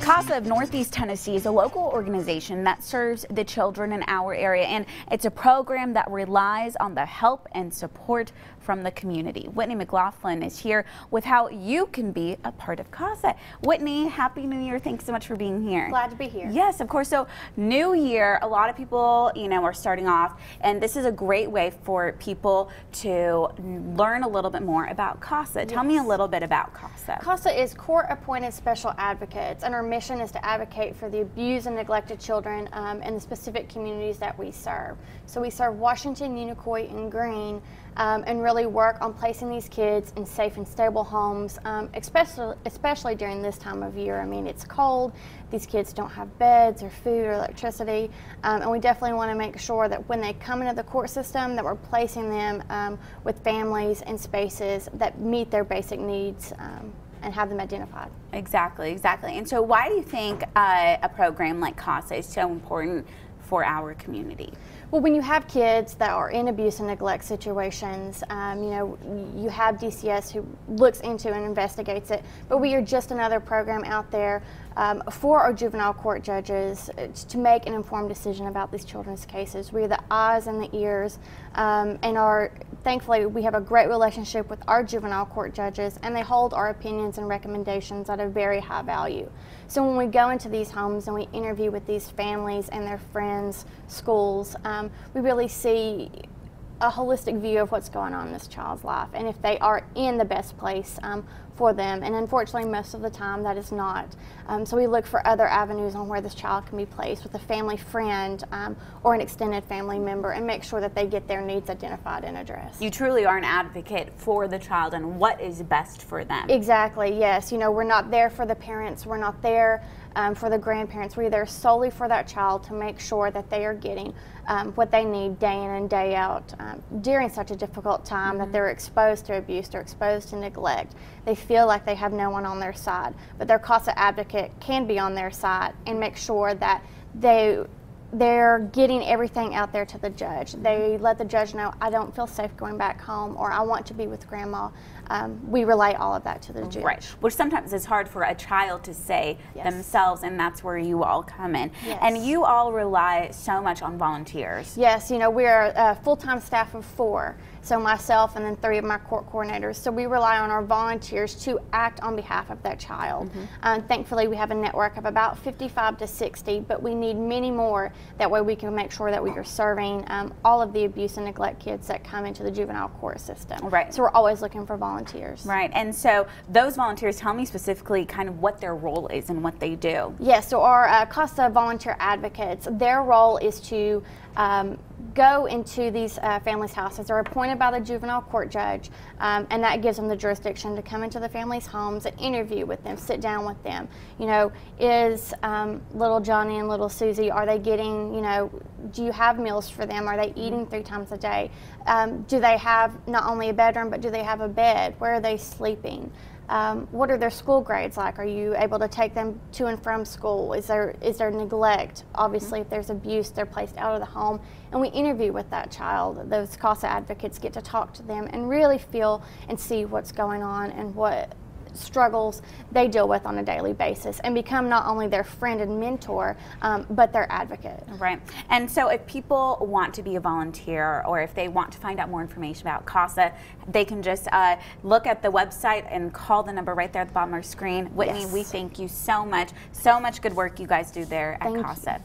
CASA of Northeast Tennessee is a local organization that serves the children in our area, and it's a program that relies on the help and support from the community. Whitney Mclaughlin is here with how you can be a part of CASA. Whitney, Happy New Year. Thanks so much for being here. Glad to be here. Yes, of course. So new year, a lot of people, are starting off, and this is a great way for people to learn a little bit more about CASA. Tell me a little bit about CASA. CASA is court-appointed special advocates, and our mission is to advocate for the abused and neglected children in the specific communities that we serve. So we serve Washington, Unicoi, and Greene, and really work on placing these kids in safe and stable homes, especially during this time of year. I mean, it's cold, these kids don't have beds or food or electricity, and we definitely want to make sure that when they come into the court system that we're placing them with families and spaces that meet their basic needs and have them identified. Exactly. And so why do you think a program like CASA is so important for our community? Well, when you have kids that are in abuse and neglect situations, you have DCS who looks into and investigates it, but we are just another program out there for our juvenile court judges to make an informed decision about these children's cases. We are the eyes and the ears, and thankfully we have a great relationship with our juvenile court judges, and they hold our opinions and recommendations at a very high value. So when we go into these homes and we interview with these families and their friends, schools, we really see a holistic view of what's going on in this child's life and if they are in the best place for them. And unfortunately, most of the time that is not. So we look for other avenues on where this child can be placed with a family friend or an extended family member and make sure that they get their needs identified and addressed. You truly are an advocate for the child and what is best for them. Exactly, yes. We're not there for the parents, we're not there for the grandparents. We're there solely for that child to make sure that they are getting what they need day in and day out during such a difficult time that they're exposed to abuse or exposed to neglect. They feel like they have no one on their side, but their CASA advocate can be on their side and make sure that they're getting everything out there to the judge. They let the judge know, I don't feel safe going back home, or I want to be with grandma. We relay all of that to the judge. Right, which sometimes is hard for a child to say themselves, and that's where you all come in. Yes. And you all rely so much on volunteers. Yes, we're a full-time staff of 4. So myself and then 3 of my court coordinators. So we rely on our volunteers to act on behalf of that child. Thankfully, we have a network of about 55 to 60, but we need many more. That way we can make sure that we are serving all of the abuse and neglect kids that come into the juvenile court system. Right. So we're always looking for volunteers. Right, and so those volunteers, tell me specifically kind of what their role is and what they do. Yes, so our CASA volunteer advocates, their role is to go into these families' houses. They're appointed by the juvenile court judge, and that gives them the jurisdiction to come into the families' homes and interview with them, sit down with them. Is little Johnny and little Susie, are they getting, do you have meals for them? Are they eating 3 times a day? Do they have not only a bedroom, but do they have a bed? Where are they sleeping? What are their school grades like? Are you able to take them to and from school? Is there neglect? Obviously, if there's abuse, they're placed out of the home. And we interview with that child. Those CASA advocates get to talk to them and really feel and see what's going on and what struggles they deal with on a daily basis and become not only their friend and mentor, but their advocate. Right. And so if people want to be a volunteer or if they want to find out more information about CASA, they can just look at the website and call the number right there at the bottom of our screen. Whitney, we thank you so much. So much good work you guys do there at CASA.